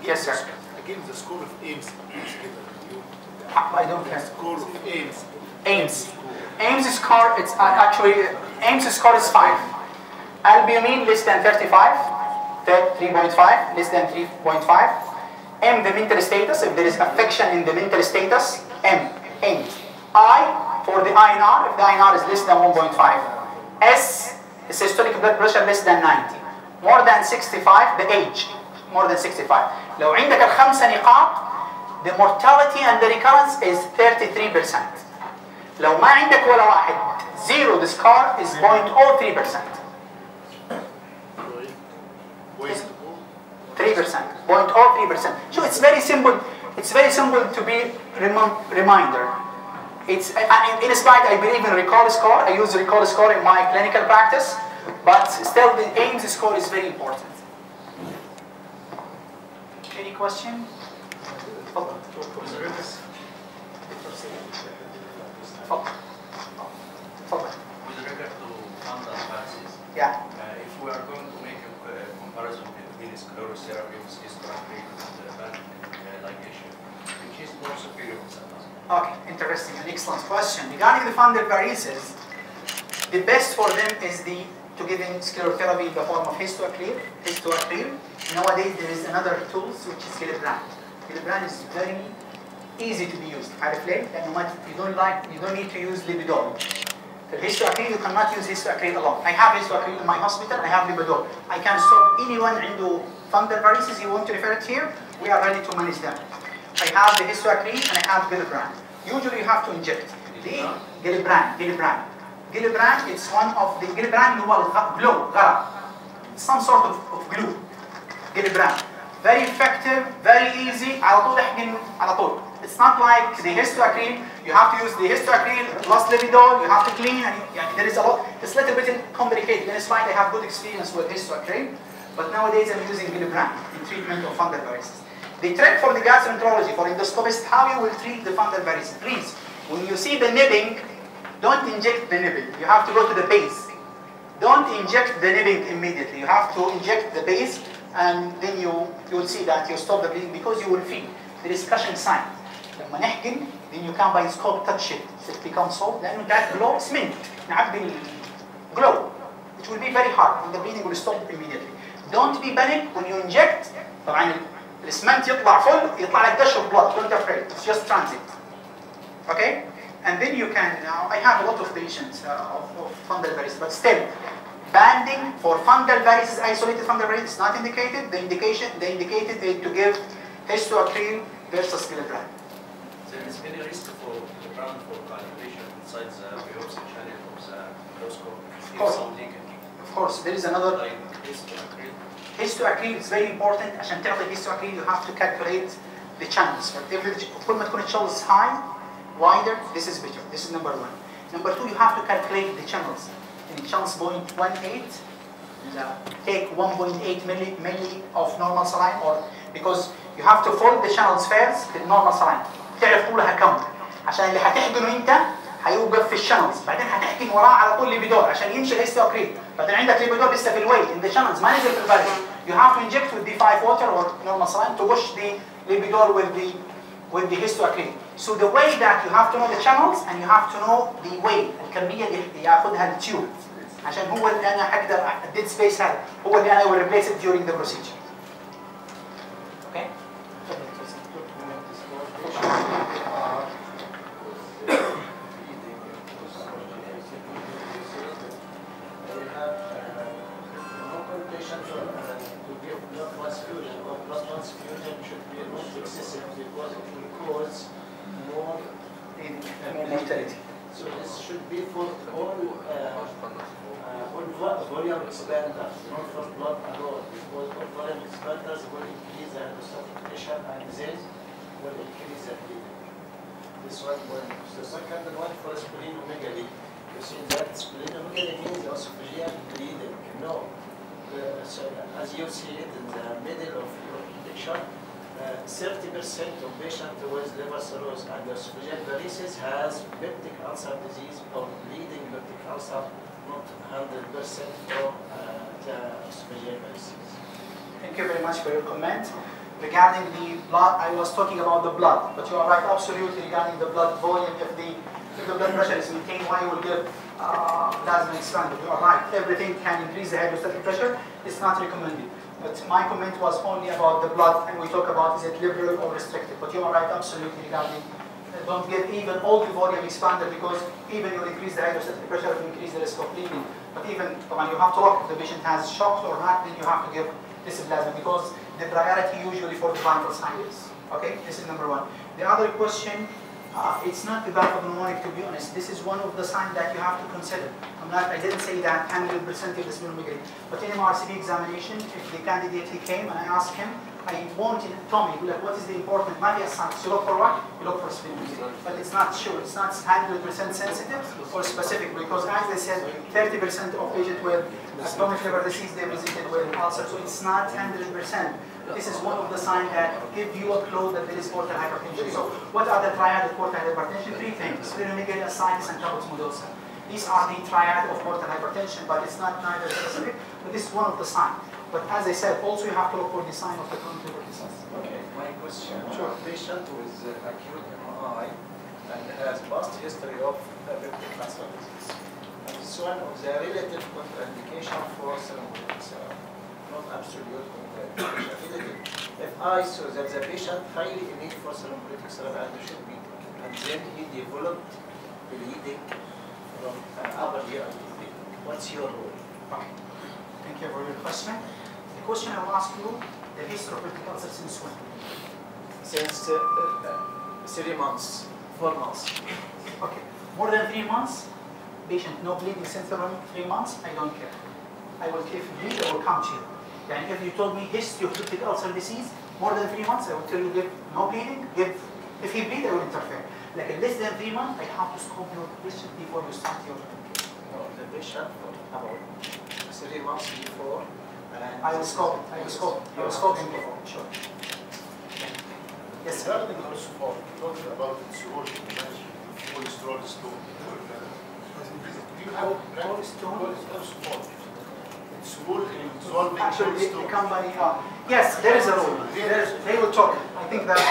Yes, sir. Again, the score of Ames. I don't care. Score of Ames. Ames. Ames score, it's actually, Ames score is 5. Albumin less than 35, 3.5, less than 3.5. M, the mental status, if there is affection in the mental status, M, Ames. I, for the INR, if the INR is less than 1.5. S, the systolic blood pressure less than 90. More than 65, the age, more than 65. لو عندك الخمسة نقاط, the mortality and the recurrence is 33%. لو ما عندك ولا واحد, zero, the score is 0.03%. 3%, 0.03%. So it's very simple. It's very simple to be reminder. It's in spite I believe in recall score. I use recall score in my clinical practice, but still the Ames score is very important. Any question? تفضل. تفضل. With regard to fundal analysis, Yeah. If we are going to make a comparison between sclerotherapy with historectomy and ligation, which is more superior to that? Okay, interesting and excellent question. Regarding the fundal varices, the best for them is to give in sclerotherapy in the form of histoacryl. Nowadays there is another tool which is Gillibrand. Gillibrand is very easy to be used. عارف ليه؟ لأنه you don't need to use Lipiodol. For histoacryl you cannot use histoacryl alone. I have histoacryl in my hospital. I have Lipiodol. I can stop anyone عنده fundal varices. You want to refer it here? We are ready to manage them. I have the histoacryl and I have Gillibrand. Usually you have to inject the Gillibrand. Gillibrand, it's one of the Gillibrand glue, some sort of glue. Gillibrand, very effective, very easy. على طول احقن على طول. It's not like the histoacryl. You have to use the histoacryl plus Lipiodol. You have to clean, and there is a lot. It's a little bit complicated. In spite I have good experience with histoacryl, but nowadays I'm using Gillibrand in treatment of fundal varices. The trick for the gastroenterology, for endoscopist, how you will treat the fundal varices. Please, when you see the nibbing, don't inject the nibbing. You have to go to the base. Don't inject the nibbing immediately. You have to inject the base, and then you will see that you stop the bleeding because you will feel the discussion sign. لما نحقن, then you can by scope touch it. It becomes soft. لأنه that glow اسمنت. نعبي glow. It will be very hard, and the bleeding will stop immediately. Don't be panic when you inject. طبعا الاسمنت يطلع فل, يطلع لك dash of blood. Don't be afraid. It's just transit. Okay? And then you can, now I have a lot of patients of fundal varices, but still, banding for fundal varices, isolated fundal varices is not indicated. The indicated is to give histoacryl versus Gillibrand. There is any risk for the brand for calibration besides the biopsy channel of the endoscope? Of course, there is another. Like histoacryl. Histoacryl is very important. عشان تعطي histoacryl, you have to calculate the channels. كل ما تكون الchannels high, wider, this is better. This is number one. Number two, you have to calculate the channels. In channels 0.18, take 1.8 milli of normal saline, or because you have to fold the channels first في normal saline. تعرف طولها كم. عشان اللي هتحقنه انت هيوقف في الشانلز، بعدين هتحقن وراه على طول ليبيدول عشان يمشي الهيستوكرين، بعدين عندك ليبيدول لسه في الويت in the channels ما نزل في الفالف. You have to inject with D5 water or normal saline to push the lipidol with the histoacryl. So the way that you have to know the channels and you have to know the weight, الكمية اللي ياخذها التيوب، عشان هو اللي انا هقدر الديد سبيس هذا هو اللي انا will replace it during the procedure. Okay? Mortality. So this should be for all volume expanders, not for blood alone, because all volume expanders will increase the endostatic pressure and this will increase the bleeding. This one point. The second one for splenomegaly. You see that splenomegaly means esophageal bleeding. No. So as you see it in the middle of your picture, 30% of patients with liver cirrhosis and esophageal varices has peptic ulcer disease or bleeding peptic ulcer, not 100% from the esophageal varices. Thank you very much for your comment. Regarding the blood, I was talking about the blood, but you are right absolutely regarding the blood volume. If the blood pressure is maintained, why you will give plasma expander? You are right. Everything can increase the hydrostatic pressure. It's not recommended. But my comment was only about the blood, and we talk about is it liberal or restricted. But you are right absolutely regarding. Don't give even all the volume expander, because even you increase the hydrostatic pressure, you increase the risk of bleeding. But even when you have to look if the patient has shock or not, then you have to give this plasma, because the priority usually for the vital signs. Okay, this is number one. The other question, it's not the pneumonic, to be honest. This is one of the signs that you have to consider. I didn't say that 100% of the splenomegaly, but in MRCP examination, if the candidate he came and I asked him, I wanted Tommy, like, what is the important Maria signs? You look for what? You look for splenomegaly. But it's not sure, it's not 100% sensitive or specific, because as I said, 30% of patients with stomach liver disease, they presented with ulcer, so it's not 100%. This is one of the signs that give you a clue that there is portal hypertension. So what are the triad of portal hypertension? Three things: splenomegaly, ascites, and Charcot's Mendoza. These are the triad of portal hypertension, but it's not neither specific, but this is one of the signs. But as I said, also you have to look for the sign of the chronic liver disease. Okay, my question. Sure. A patient with acute MI and has past history of peptic cancer disease. And it's one of the relative contraindication for thermolytic therapy, not absolute contraindication. Relative. If I saw that the patient highly in need for thermolytic therapy and should be, and then he developed bleeding from upper GI, what's your role? Okay. Thank you for your question. The question I will ask you, the history of peptic ulcer since when? Since 3 months, 4 months. Okay. More than 3 months, patient no bleeding since 3 months, I don't care. I will, if bleed, I will come to you. And if you told me history of peptic ulcer disease, more than 3 months, I will tell you give no bleeding, if he bleed, I will interfere. Like less than 3 months, I have to scope your patient before you start your medication. No, the patient about 3 months before. And I will scope it. I will scope. I will scope him before. Sure. Yes, sir. Regarding Rosuvac, talking about its role in management of cholesterol stone. Do you have practice Rosuvac? Its role in solving Actually, the cholesterol? company, yes, there is a rule. They will talk. I think that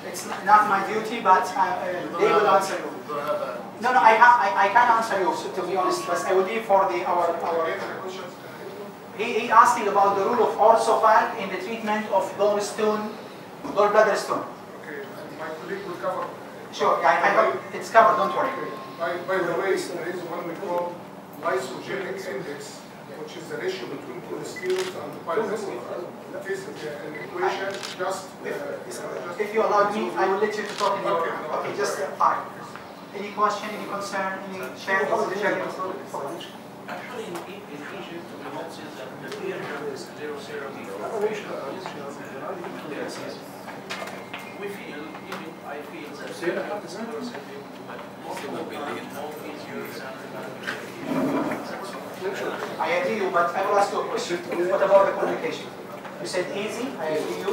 it's not my duty, but they will answer you. No, I can't answer you, to be honest, but I will leave for our he asking about the rule of Rosuvac in the treatment of gallbladder stone. Okay, and my colleague will cover. Sure, I hope it's covered, don't worry. By the way, there is one we call lysogenic index, which is the ratio between cholesterol and the bile acid. It is an equation just... If you allow me, I will let you to talk in your... Okay, just fine. Any question, any concern, any share? Actually, in Egypt, we noticed that the period is sclerotherapy for patients. We feel, even I feel that sclerotherapy more easier than I agree you, but I will ask you a question. What about the communication? You said easy, I agree you.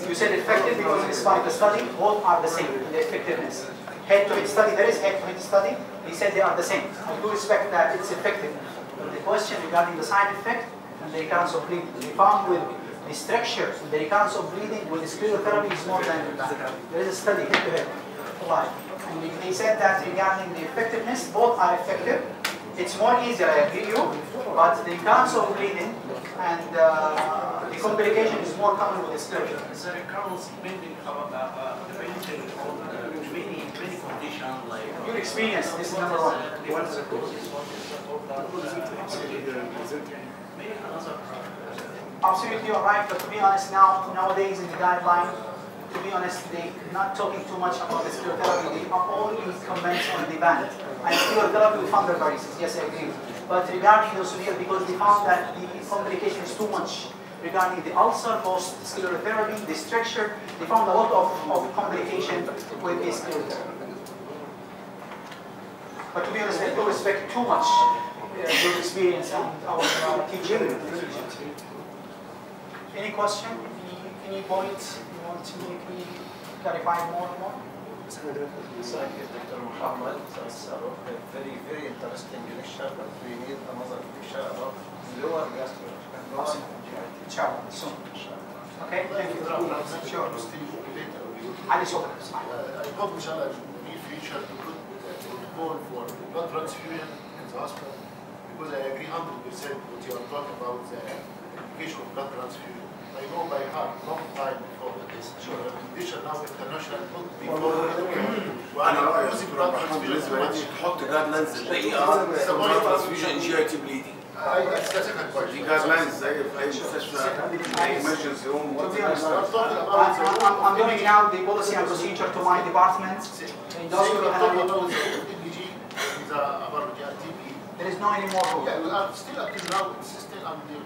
You said effective because it's part of the study. Both are the same in the effectiveness. Head-to-head study, there is head-to-head study. They said they are the same. I do respect that it's effective. But the question regarding the side effect and the recurrence of bleeding, they found with the structure, the recurrence of bleeding with the sclerotherapy is more than that. There is a study head-to-head. Why? And they said that regarding the effectiveness, both are effective. It's more easier, I agree you, but the recurrence of bleeding and the complication is more common with the sclerotherapy. the recurrence depending on many conditions like Your experience, this is number one. Absolutely, you're right. But to be honest, nowadays in the guideline, to be honest, they not talking too much about the sclerotherapy. They are only comments on the band. And sclerotherapy with fungal varices, yes, I agree. But regarding the severe, because they found that the complication is too much. Regarding the ulcer post sclerotherapy, the structure, they found a lot of complication with the sclerotherapy. But to be honest, I do respect too much your experience and our teaching. Any question? Any points you want to make me clarify more and more? Thank you, Dr. Muhammad. That's a very, very interesting lecture, but we need another lecture about lower gastric and lower GI. Inshallah, soon. Okay, thank you. Sure. Ali Sobra, it's fine. I hope, inshallah, in the near future to put a call for blood transfusion in the hospital, because I agree 100% what you are talking about, the application of blood transfusion. I know by heart, long time before this. Sure. The condition now international, not before. وأنا using blood transfusion. تحط جايدلاينز للبي ترانسفيوجن جي اي تي بليدنج. That's the second question. دي جايدلاينز زي في اي مستشفى emergency room. To be honest, I'm doing now the policy and procedure to my department. There is no any more rule. Yeah, we are still up to now insisting on the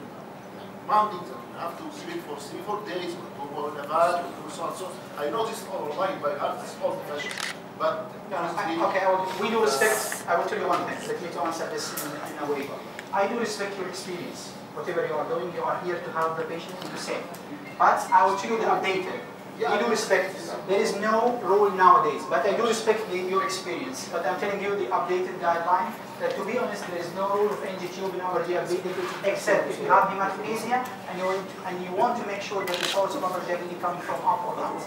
mounting them. You have to sleep for 3-4 days to go in a bath, to do so and so. I know this is all right by heart, this is old fashioned. But okay, we do respect. I will tell you one thing. Let me to answer this in a way. I do respect your experience. Whatever you are doing, you are here to help the patient and to save. But I will tell you the updated. I do respect. There is no rule nowadays, but I do respect your experience. But I'm telling you the updated guideline. That to be honest, there is no rule of NG tube in our GLB except if you have hematopoiesia and you want to make sure that the source of our GLB coming from up or down.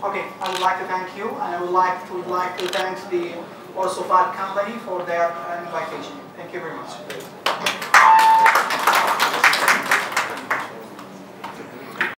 Okay, I would like to thank you, and I would like to thank the Orsofal company for their invitation. Thank you very much.